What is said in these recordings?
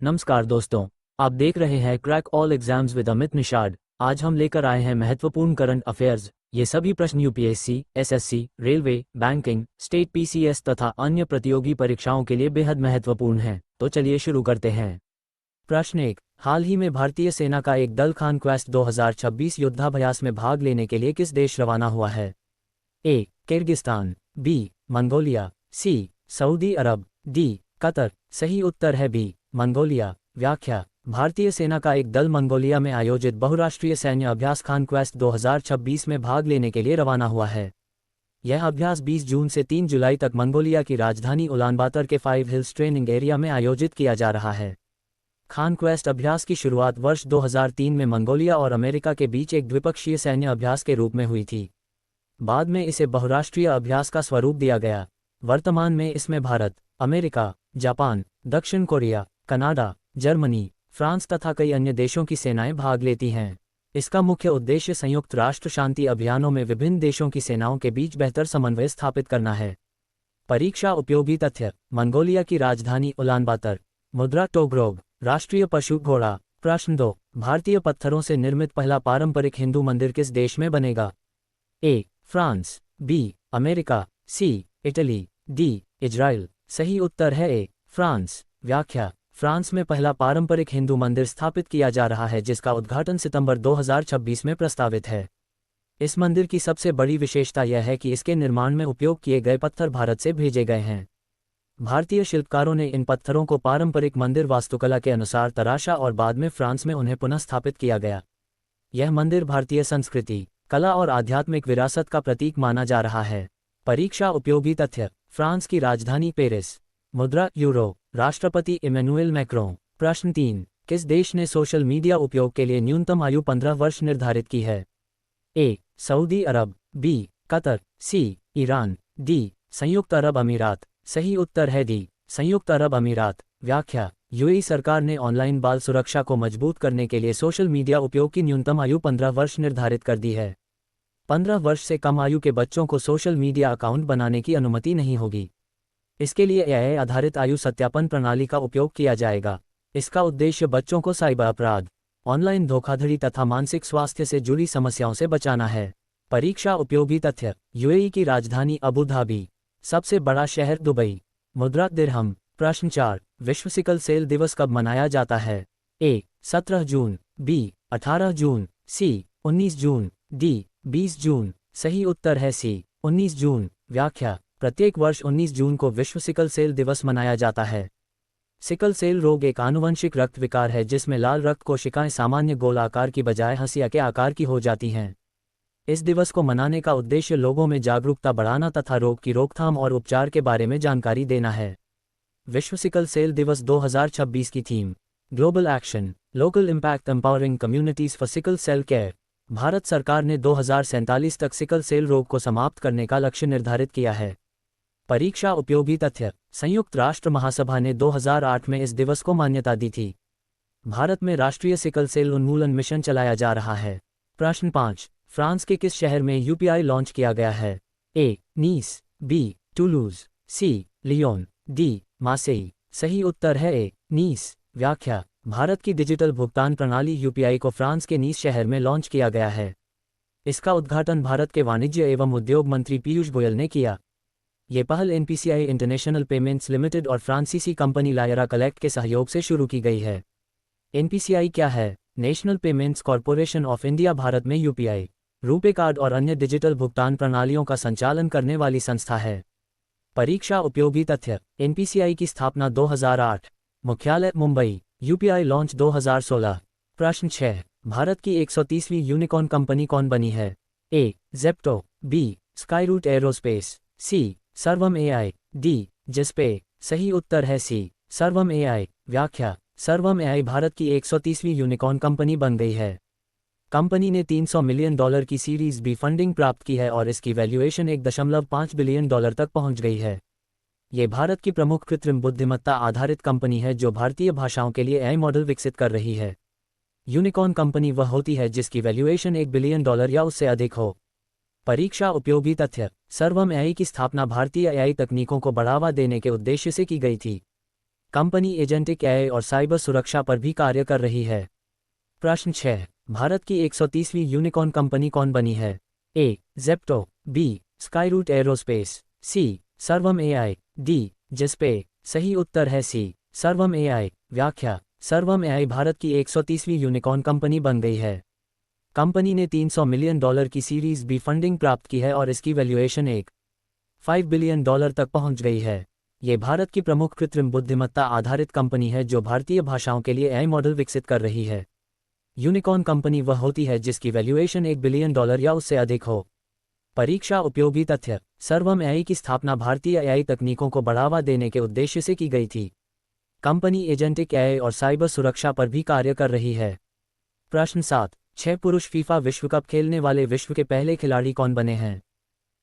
नमस्कार दोस्तों, आप देख रहे हैं crack all exams with Amit Nishad. आज हम लेकर आए हैं महत्वपूर्ण करंट अफेयर्स। ये सभी प्रश्न UPSC, SSC, railway, banking, state PCS तथा अन्य प्रतियोगी परीक्षाओं के लिए बेहद महत्वपूर्ण हैं। तो चलिए शुरू करते हैं। प्रश्न 1। हाल ही में भारतीय सेना का एक दल कॉन्क्वेस्ट 2026 युद्धाभ्यास में भाग लेने के लिए किस देश रवाना हुआ है? A. Kyrgyzstan, B. Mongolia, C. सऊदी अरब, डी. कतर। सही उत्तर है बी. मंगोलिया। व्याख्या: भारतीय सेना का एक दल मंगोलिया में आयोजित बहुराष्ट्रीय सैन्य अभ्यास कॉन्क्वेस्ट 2026 में भाग लेने के लिए रवाना हुआ है। यह अभ्यास 20 जून से 3 जुलाई तक मंगोलिया की राजधानी उलानबातर के 5 हिल्स ट्रेनिंग एरिया में आयोजित किया जा रहा है। कॉन्क्वेस्ट अभ्यास की शुरुआत वर्ष 2003 में मंगोलिया और अमेरिका के बीच एक द्विपक्षीय सैन्य अभ्यास के रूप में हुई थी। बाद में इसे बहुराष्ट्रीय अभ्यास का स्वरूप दिया गया। वर्तमान में इसमें भारत, अमेरिका, जापान, दक्षिण कोरिया, कनाडा, जर्मनी, फ्रांस तथा कई अन्य देशों की सेनाएं भाग लेती हैं। इसका मुख्य उद्देश्य संयुक्त राष्ट्र शांति अभियानों में विभिन्न देशों की सेनाओं के बीच बेहतर समन्वय स्थापित करना है। परीक्षा उपयोगी तथ्य: मंगोलिया की राजधानी उलानबातर। मुद्रा टोग्रोग। राष्ट्रीय पशु घोड़ा। प्रश्न 2। भारतीय पत्थरों से निर्मित पहला पारंपरिक हिंदू मंदिर किस देश में बनेगा? A. France, B. America, C. Italy, D. Israel. सही उत्तर है ए. फ्रांस। व्याख्या: फ्रांस में पहला पारंपरिक हिंदू मंदिर स्थापित किया जा रहा है, जिसका उद्घाटन सितंबर 2026 में प्रस्तावित है। इस मंदिर की सबसे बड़ी विशेषता यह है कि इसके निर्माण में उपयोग किए गए पत्थर भारत से भेजे गए हैं। भारतीय शिल्पकारों ने इन पत्थरों को पारंपरिक मंदिर वास्तुकला के अनुसार तराशा और बाद में फ्रांस में उन्हें पुनः स्थापित किया गया। यह मंदिर भारतीय संस्कृति, कला और आध्यात्मिक विरासत का प्रतीक माना जा रहा है। परीक्षा उपयोगी तथ्य: फ्रांस की राजधानी पेरिस। मुद्रा यूरो। राष्ट्रपति इमैनुएल मैक्रों। प्रश्न 3। किस देश ने सोशल मीडिया उपयोग के लिए न्यूनतम आयु 15 वर्ष निर्धारित की है? ए. सऊदी अरब, B. Qatar, C. Iran, D. संयुक्त अरब अमीरात। सही उत्तर है डी. संयुक्त अरब अमीरात। व्याख्या: यूएई सरकार ने ऑनलाइन बाल सुरक्षा को मजबूत करने के लिए सोशल मीडिया उपयोग की न्यूनतम आयु 15 वर्ष निर्धारित कर दी है। 15 वर्ष से कम आयु के बच्चों को सोशल मीडिया अकाउंट बनाने की अनुमति नहीं होगी। इसके लिए एआई आधारित आयु सत्यापन प्रणाली का उपयोग किया जाएगा। इसका उद्देश्य बच्चों को साइबर अपराध, ऑनलाइन धोखाधड़ी तथा मानसिक स्वास्थ्य से जुड़ी समस्याओं से बचाना है। परीक्षा उपयोगी तथ्य: यूएई की राजधानी अबू धाबी। सबसे बड़ा शहर दुबई। मुद्रा दिरहम। प्रश्न 4। विश्व सिकल सेल दिवस कब मनाया जाता है? ए. 17 जून, बी. 18 जून, सी. 19 जून, डी. 20 जून। सही उत्तर है सी. 19 जून। व्याख्या: प्रत्येक वर्ष 19 जून को विश्व सिकल सेल दिवस मनाया जाता है। सिकल सेल रोग एक आनुवंशिक रक्त विकार है जिसमें लाल रक्त कोशिकाएं सामान्य गोल आकार की बजाय हंसिया के आकार की हो जाती हैं। इस दिवस को मनाने का उद्देश्य लोगों में जागरूकता बढ़ाना तथा रोग की रोकथाम और उपचार के बारे में जानकारी देना है। विश्व सिकल सेल दिवस 2026 की theme: global action, local impact, empowering communities for sickle cell care. Bharat सरकार ने 2047 तक सिकल सेल रोग को समाप्त करने का लक्ष्य निर्धारित किया है। परीक्षा उपयोगी तथ्य: संयुक्त राष्ट्र महासभा ने 2008 में इस दिवस को मान्यता दी थी। भारत में राष्ट्रीय सिकल सेल उन्मूलन मिशन चलाया जा रहा है। प्रश्न 5। फ्रांस के किस शहर में यूपीआई लॉन्च किया गया है? A. Nice, B. Toulouse, C. Lyon, D. Marseille. सही उत्तर है ए. नीस। व्याख्या: भारत की डिजिटल भुगतान प्रणाली यूपीआई को फ्रांस के नीस शहर में लॉन्च किया गया है। इसका उद्घाटन भारत के वाणिज्य एवं उद्योग मंत्री पीयूष गोयल ने किया। ये पहल एनपीसीआई इंटरनेशनल पेमेंट्स लिमिटेड और फ्रांसीसी कंपनी लायरा कलेक्ट के सहयोग से शुरू की गई है। एनपीसीआई क्या है? National payments corporation of India Bharat में यूपीआई, रुपे कार्ड और अन्य डिजिटल भुगतान प्रणालियों का संचालन करने वाली संस्था है। परीक्षा उपयोगी तथ्य: एनपीसीआई की स्थापना 2008, मुख्यालय मुंबई, यूपीआई लॉन्च 2016। प्रश्न 6। भारत की 130वीं यूनिकॉर्न कंपनी कौन बनी है? A. Zepto, B. Skyroot Aerospace, C. Sarvam AI, D. जिस्पे। सही उत्तर है सी. सर्वम एआई। व्याख्या: सर्वम एआई भारत की 130वीं यूनिकॉर्न कंपनी बन गई है। कंपनी ने $300 मिलियन की सीरीज बी फंडिंग प्राप्त की है और इसकी वैल्यूएशन $1.5 बिलियन तक पहुंच गई है। ये भारत की प्रमुख कृत्रिम बुद्धिमत्ता आधारित कंपनी है जो भारतीय भाषाओं के लिए एआई मॉडल विकसित कर रही है। यूनिकॉर्न कंपनी वह होती है जिसकी वैल्यूएशन $1 बिलियन या उससे अधिक हो। परीक्षा उपयोगी तथ्य: सर्वम एआई की स्थापना भारतीय एआई तकनीकों को बढ़ावा देने के उद्देश्य से की गई थी। कंपनी एजेंटिक एआई और साइबर सुरक्षा पर भी कार्य कर रही है। प्रश्न 6, भारत की 130वीं यूनिकॉर्न कंपनी कौन बनी है? A. Zepto, B. Skyroot Aerospace, C. Sarvam AI, D. जिसपे। सही उत्तर है सी. सर्वम एआई। व्याख्या: सर्वम एआई भारत की 130वीं यूनिकॉर्न कंपनी बन गई है। कंपनी ने $300 मिलियन की सीरीज बी फंडिंग प्राप्त की है और इसकी वैल्यूएशन $5 बिलियन तक पहुंच गई है। ये भारत की प्रमुख कृत्रिम बुद्धिमत्ता आधारित कंपनी है जो भारतीय भाषाओं के लिए एआई मॉडल विकसित कर रही है। यूनिकॉर्न कंपनी वह होती है जिसकी वैल्यूएशन $1 बिलियन या उससे अधिक हो। परीक्षा उपयोगी तथ्य: सर्वम एआई की स्थापना भारतीय एआई तकनीकों को बढ़ावा देने के उद्देश्य से की गई थी। कंपनी एजेंटिक एआई और साइबर सुरक्षा पर भी कार्य कर रही है। प्रश्न 7, 6 पुरुष फीफा विश्व कप खेलने वाले विश्व के पहले खिलाड़ी कौन बने हैं?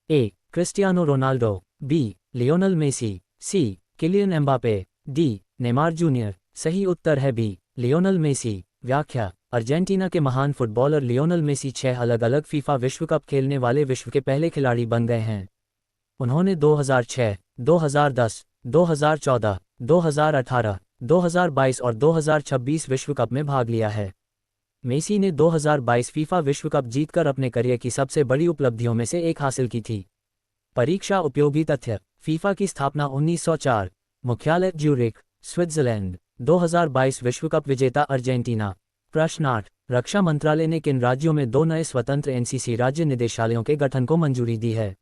A. Cristiano Ronaldo, B. Lionel Messi, C. Kylian Mbappe, D. Neymar junior. सही उत्तर है बी. Lionel Messi. व्याख्या: अर्जेंटीना के महान फुटबॉलर लियोनल मेसी 6 अलग अलग फीफा विश्व कप खेलने वाले विश्व के पहले खिलाड़ी बन गए हैं। उन्होंने 2006, 2010, 2014, 2018, 2022 और 2026 विश्व कप में भाग लिया है। मेसी ने 2022 फीफा विश्व कप जीतकर अपने करियर की सबसे बड़ी उपलब्धियों में से एक हासिल की थी। परीक्षा उपयोगी तथ्य: फीफा की स्थापना 1904, मुख्यालय ज्यूरिख, स्विट्जरलैंड। 2022 विश्व कप विजेता अर्जेंटीना। प्रश्न 8, रक्षा मंत्रालय ने किन राज्यों में 2 नए स्वतंत्र एनसीसी राज्य निदेशालयों के गठन को मंजूरी दी है?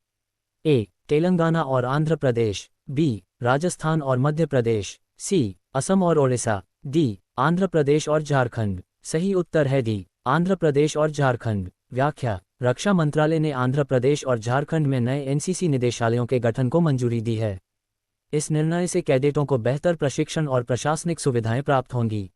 ए. तेलंगाना और आंध्र प्रदेश, बी. राजस्थान और मध्य प्रदेश, सी. असम और ओडिशा, डी. आंध्र प्रदेश और झारखंड। सही उत्तर है डी. आंध्र प्रदेश और झारखंड। व्याख्या: रक्षा मंत्रालय ने आंध्र प्रदेश और झारखंड में नए एनसीसी निदेशालयों के गठन को मंजूरी दी है। इस निर्णय से कैडेटों को बेहतर प्रशिक्षण और प्रशासनिक सुविधाएं प्राप्त होंगी।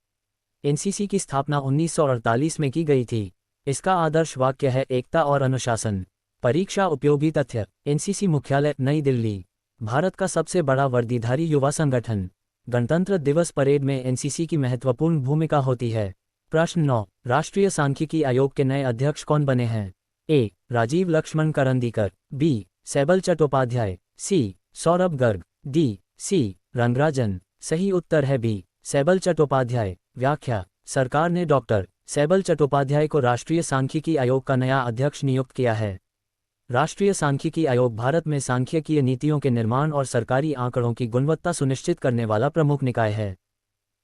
एनसीसी की स्थापना 1948 में की गई थी। इसका आदर्श वाक्य है एकता और अनुशासन। परीक्षा उपयोगी तथ्य: एनसीसी मुख्यालय नई दिल्ली। भारत का सबसे बड़ा वर्दीधारी युवा संगठन। गणतंत्र दिवस परेड में एनसीसी की महत्वपूर्ण भूमिका होती है। प्रश्न 9, राष्ट्रीय सांख्यिकी आयोग के नए अध्यक्ष कौन बने हैं? ए. राजीव लक्ष्मण करंदीकर, बी. सैबल चट्टोपाध्याय, सी. सौरभ गर्ग, डी. सी. रंगराजन। सही उत्तर है बी. सैबल चट्टोपाध्याय। व्याख्या: सरकार ने डॉक्टर सैबल चट्टोपाध्याय को राष्ट्रीय सांख्यिकी आयोग का नया अध्यक्ष नियुक्त किया है। राष्ट्रीय सांख्यिकी आयोग भारत में सांख्यिकीय नीतियों के निर्माण और सरकारी आंकड़ों की गुणवत्ता सुनिश्चित करने वाला प्रमुख निकाय है।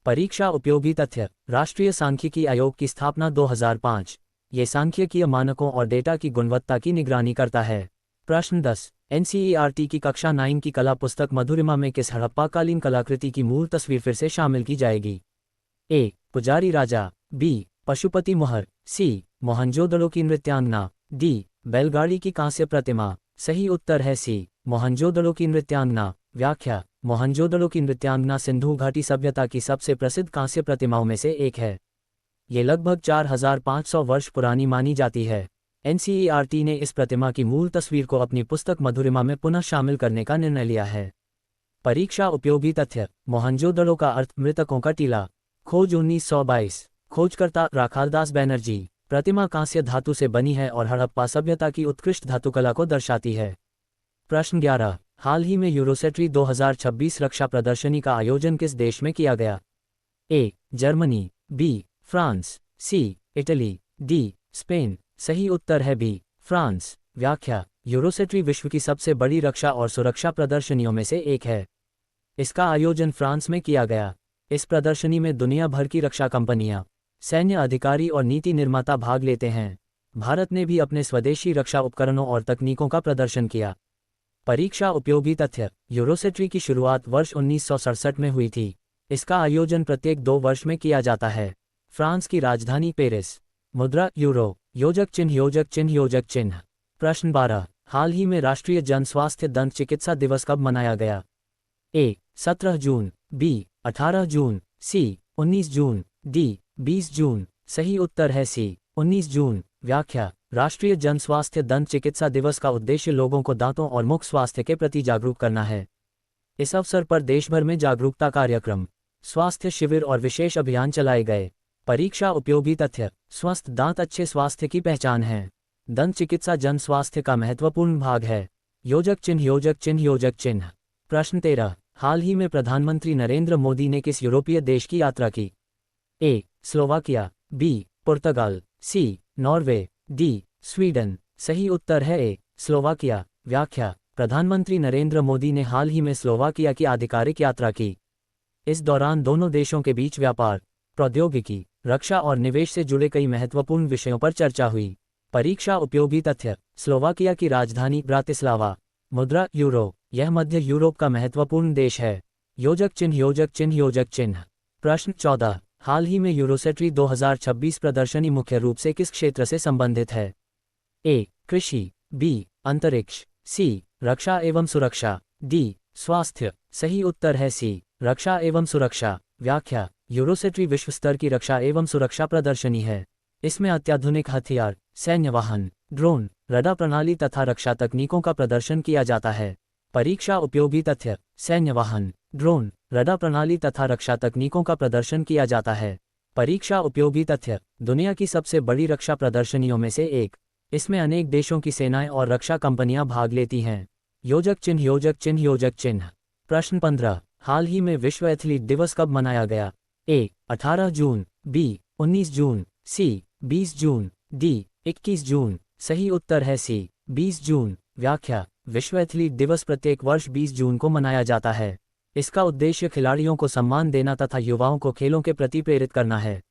परीक्षा उपयोगी तथ्य: राष्ट्रीय सांख्यिकी आयोग की स्थापना 2005। ये सांख्यिकीय मानकों और डेटा की गुणवत्ता की निगरानी करता है। प्रश्न 10, एनसीईआरटी की कक्षा 9 की कला पुस्तक मधुरिमा में किस हड़प्पाकालीन कलाकृति की मूल तस्वीर फिर से शामिल की जाएगी? ए. पुजारी राजा, बी. पशुपति मोहर, सी. मोहनजोदड़ो की नृत्यांगना, डी. बैलगाड़ी की कांस्य प्रतिमा। सही उत्तर है सी. मोहनजोदड़ो की नृत्यांगना। व्याख्या: मोहनजोदड़ो की नृत्यांगना सिंधु घाटी सभ्यता की सबसे प्रसिद्ध कांस्य प्रतिमाओं में से एक है। ये लगभग 4500 वर्ष पुरानी मानी जाती है। एनसीईआरटी ने इस प्रतिमा की मूल तस्वीर को अपनी पुस्तक मधुरिमा में पुनः शामिल करने का निर्णय लिया है। परीक्षा उपयोगी तथ्य: मोहनजोदड़ो का अर्थ मृतकों का टीला। खोज 1922। खोजकर्ता राखालदास बनर्जी। प्रतिमा कांस्य धातु से बनी है और हड़प्पा सभ्यता की उत्कृष्ट धातुकला को दर्शाती है। प्रश्न 11, हाल ही में यूरोसेट्री 2026 रक्षा प्रदर्शनी का आयोजन किस देश में किया गया? A. Germany, B. France, C. Italy, D. Spain. सही उत्तर है बी. फ्रांस। व्याख्या: यूरोसेट्री विश्व की सबसे बड़ी रक्षा और सुरक्षा प्रदर्शनियों में से एक है। इसका आयोजन फ्रांस में किया गया। इस प्रदर्शनी में दुनिया भर की रक्षा कंपनियां, सैन्य अधिकारी और नीति निर्माता भाग लेते हैं। भारत ने भी अपने स्वदेशी रक्षा उपकरणों और तकनीकों का प्रदर्शन किया। परीक्षा उपयोगी तथ्य: यूरोसेट्री की शुरुआत वर्ष 1967 में हुई थी। इसका आयोजन प्रत्येक 2 वर्ष में किया जाता है। फ्रांस की राजधानी पेरिस। मुद्रा यूरो। योजक चिन्ह योजक चिन्ह योजक चिन्ह। प्रश्न 12, हाल ही में राष्ट्रीय जन स्वास्थ्य दंत चिकित्सा दिवस कब मनाया गया? ए. 17 जून, बी. 18 जून, सी. 19 जून, डी. 20 जून। सही उत्तर है सी. 19 जून। व्याख्या: राष्ट्रीय जन स्वास्थ्य दंत चिकित्सा दिवस का उद्देश्य लोगों को दांतों और मुख स्वास्थ्य के प्रति जागरूक करना है। इस अवसर पर देशभर में जागरूकता कार्यक्रम, स्वास्थ्य शिविर और विशेष अभियान चलाए गए। परीक्षा उपयोगी तथ्य: स्वस्थ दांत अच्छे स्वास्थ्य की पहचान है। दंत चिकित्सा जन स्वास्थ्य का महत्वपूर्ण भाग है। योजक चिन्ह योजक चिन्ह योजक चिन्ह। प्रश्न 13, हाल ही में प्रधानमंत्री नरेंद्र मोदी ने किस यूरोपीय देश की यात्रा की? A. Slovakia, B. Portugal, C. Norway, D. Sweden. सही उत्तर है ए. स्लोवाकिया। व्याख्या: प्रधानमंत्री नरेंद्र मोदी ने हाल ही में स्लोवाकिया की आधिकारिक यात्रा की। इस दौरान दोनों देशों के बीच व्यापार, प्रौद्योगिकी, रक्षा और निवेश से जुड़े कई महत्वपूर्ण विषयों पर चर्चा हुई। परीक्षा उपयोगी तथ्य: स्लोवाकिया की राजधानी ब्रातिस्लावा। मुद्रा यूरो। यह मध्य यूरोप का महत्वपूर्ण देश है। योजक चिन्ह योजक चिन्ह योजक चिन्ह। प्रश्न 14। हाल ही में यूरोसेट्री 2026 प्रदर्शनी मुख्य रूप से किस क्षेत्र से संबंधित है? ए. कृषि, बी. अंतरिक्ष, सी. रक्षा एवं सुरक्षा, डी. स्वास्थ्य। सही उत्तर है सी. रक्षा एवं सुरक्षा। व्याख्या: यूरोसेट्री विश्व स्तर की रक्षा एवं सुरक्षा प्रदर्शनी है। इसमें अत्याधुनिक हथियार, सैन्य वाहन, ड्रोन, रडार प्रणाली तथा रक्षा तकनीकों का प्रदर्शन किया जाता है। परीक्षा उपयोगी तथ्य: सैन्य वाहन, ड्रोन, रडार प्रणाली तथा रक्षा तकनीकों का प्रदर्शन किया जाता है। परीक्षा उपयोगी तथ्य: दुनिया की सबसे बड़ी रक्षा प्रदर्शनियों में से एक। इसमें अनेक देशों की सेनाएं और रक्षा कंपनियां भाग लेती हैं। योजक चिन्ह योजक चिन्ह योजक चिन्ह। प्रश्न 15। हाल ही में विश्व एथलीट दिवस कब मनाया गया? ए. 18 जून, बी. 19 जून, सी. 20 जून, डी. 21 जून। सही उत्तर है सी. 20 जून। व्याख्या: विश्व एथलीट दिवस प्रत्येक वर्ष 20 जून को मनाया जाता है। इसका उद्देश्य खिलाड़ियों को सम्मान देना तथा युवाओं को खेलों के प्रति प्रेरित करना है।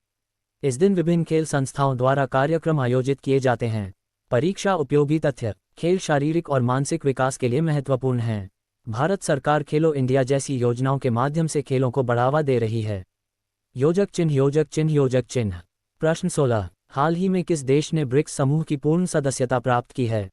इस दिन विभिन्न खेल संस्थाओं द्वारा कार्यक्रम आयोजित किए जाते हैं। परीक्षा उपयोगी तथ्य: खेल शारीरिक और मानसिक विकास के लिए महत्वपूर्ण हैं। भारत सरकार खेलो इंडिया जैसी योजनाओं के माध्यम से खेलों को बढ़ावा दे रही है। योजक चिन्ह योजक चिन्ह योजक चिन्ह। प्रश्न 16। हाल ही में किस देश ने ब्रिक्स समूह की पूर्ण सदस्यता प्राप्त की है?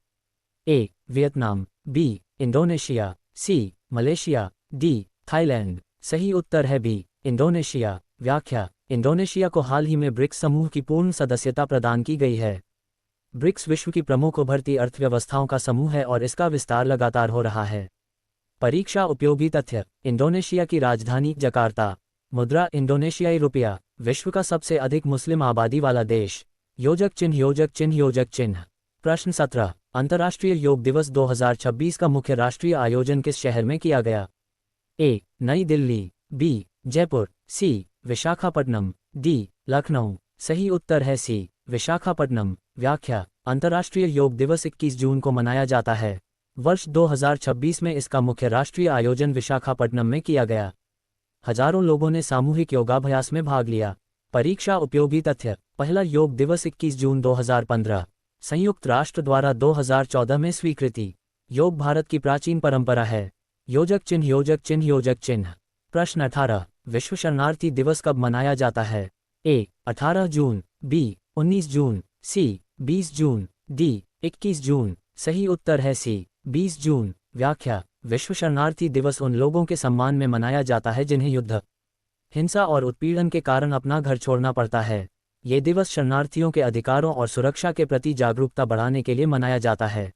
A. Vietnam, B. Indonesia, C. Malaysia, D. Thailand. सही उत्तर है बी. इंडोनेशिया। व्याख्या: इंडोनेशिया को हाल ही में ब्रिक्स समूह की पूर्ण सदस्यता प्रदान की गई है। ब्रिक्स विश्व की प्रमुख उभरती अर्थव्यवस्थाओं का समूह है और इसका विस्तार लगातार हो रहा है। परीक्षा उपयोगी तथ्य: इंडोनेशिया की राजधानी जकार्ता। मुद्रा इंडोनेशियाई रुपया। विश्व का सबसे अधिक मुस्लिम आबादी वाला देश। योजक चिन्ह योजक चिन्ह योजक चिन्ह। प्रश्न 17। अंतर्राष्ट्रीय योग दिवस 2026 का मुख्य राष्ट्रीय आयोजन किस शहर में किया गया? ए. नई दिल्ली, बी. जयपुर, सी. विशाखापट्टनम, डी. लखनऊ। सही उत्तर है सी. विशाखापट्टनम। व्याख्या: अंतर्राष्ट्रीय योग दिवस 21 जून को मनाया जाता है। वर्ष 2026 में इसका मुख्य राष्ट्रीय आयोजन विशाखापट्टनम में किया गया। हजारों लोगों ने सामूहिक योगाभ्यास में भाग लिया। परीक्षा उपयोगी तथ्य: पहला योग दिवस 21 जून 2015। संयुक्त राष्ट्र द्वारा 2014 में स्वीकृति। योग भारत की प्राचीन परंपरा है। योजक चिन्ह योजक चिन्ह योजक चिन्ह। प्रश्न 18। विश्व शरणार्थी दिवस कब मनाया जाता है? ए. 18 जून, बी. 19 जून, सी. 20 जून, डी. 21 जून। सही उत्तर है सी. 20 जून। व्याख्या: विश्व शरणार्थी दिवस उन लोगों के सम्मान में मनाया जाता है जिन्हें युद्ध, हिंसा और उत्पीड़न के कारण अपना घर छोड़ना पड़ता है। ये दिवस शरणार्थियों के अधिकारों और सुरक्षा के प्रति जागरूकता बढ़ाने के लिए मनाया जाता है।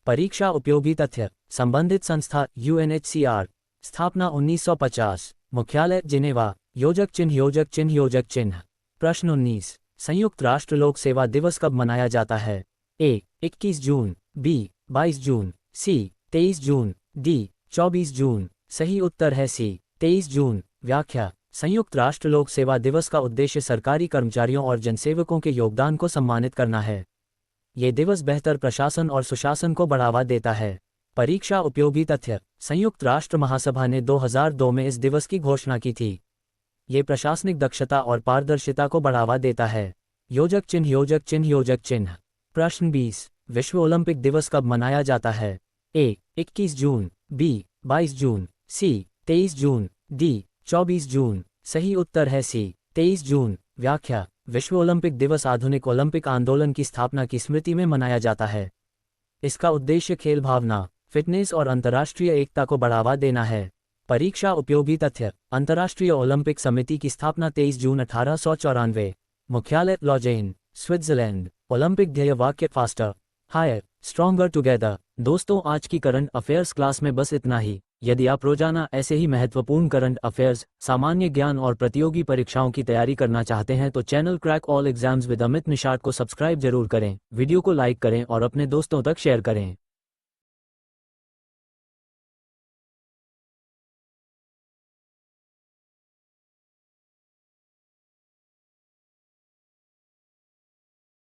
परीक्षा उपयोगी तथ्य: संबंधित संस्था UNHCR। स्थापना 1950। मुख्यालय जिनेवा। योजक चिन्ह योजक चिन्ह योजक चिन्ह। प्रश्न 19। संयुक्त राष्ट्र लोक सेवा दिवस कब मनाया जाता है? ए. 21 जून, बी. 22 जून, सी. 23 जून, डी. 24 जून। सही उत्तर है सी. 23 जून। व्याख्या: संयुक्त राष्ट्र लोक सेवा दिवस का उद्देश्य सरकारी कर्मचारियों और जनसेवकों के योगदान को सम्मानित करना है। ये दिवस बेहतर प्रशासन और सुशासन को बढ़ावा देता है। परीक्षा उपयोगी तथ्य: संयुक्त राष्ट्र महासभा ने 2002 में इस दिवस की घोषणा की थी। ये प्रशासनिक दक्षता और पारदर्शिता को बढ़ावा देता है। योजक चिन्ह योजक चिन्ह योजक चिन्ह। प्रश्न 20। विश्व ओलंपिक दिवस कब मनाया जाता है? ए. 21 जून, बी. 22 जून, सी. 23 जून, डी. 24 जून। सही उत्तर है सी. 23 जून। व्याख्या: विश्व ओलंपिक दिवस आधुनिक ओलंपिक आंदोलन की स्थापना की स्मृति में मनाया जाता है। इसका उद्देश्य खेल भावना, फिटनेस और अंतर्राष्ट्रीय एकता को बढ़ावा देना है। परीक्षा उपयोगी तथ्य: अंतर्राष्ट्रीय ओलंपिक समिति की स्थापना 23 जून 1894। मुख्यालय लॉजेन, स्विट्जरलैंड। ओलंपिक ध्येय वाक्य: फास्टर, हायर, स्ट्रॉन्गर टुगेदर। दोस्तों, आज की करंट अफेयर्स क्लास में बस इतना ही। यदि आप रोजाना ऐसे ही महत्वपूर्ण करंट अफेयर्स, सामान्य ज्ञान और प्रतियोगी परीक्षाओं की तैयारी करना चाहते हैं तो channel crack all exams with Amit Nishad को सब्सक्राइब जरूर करें, वीडियो को लाइक करें और अपने दोस्तों तक शेयर करें।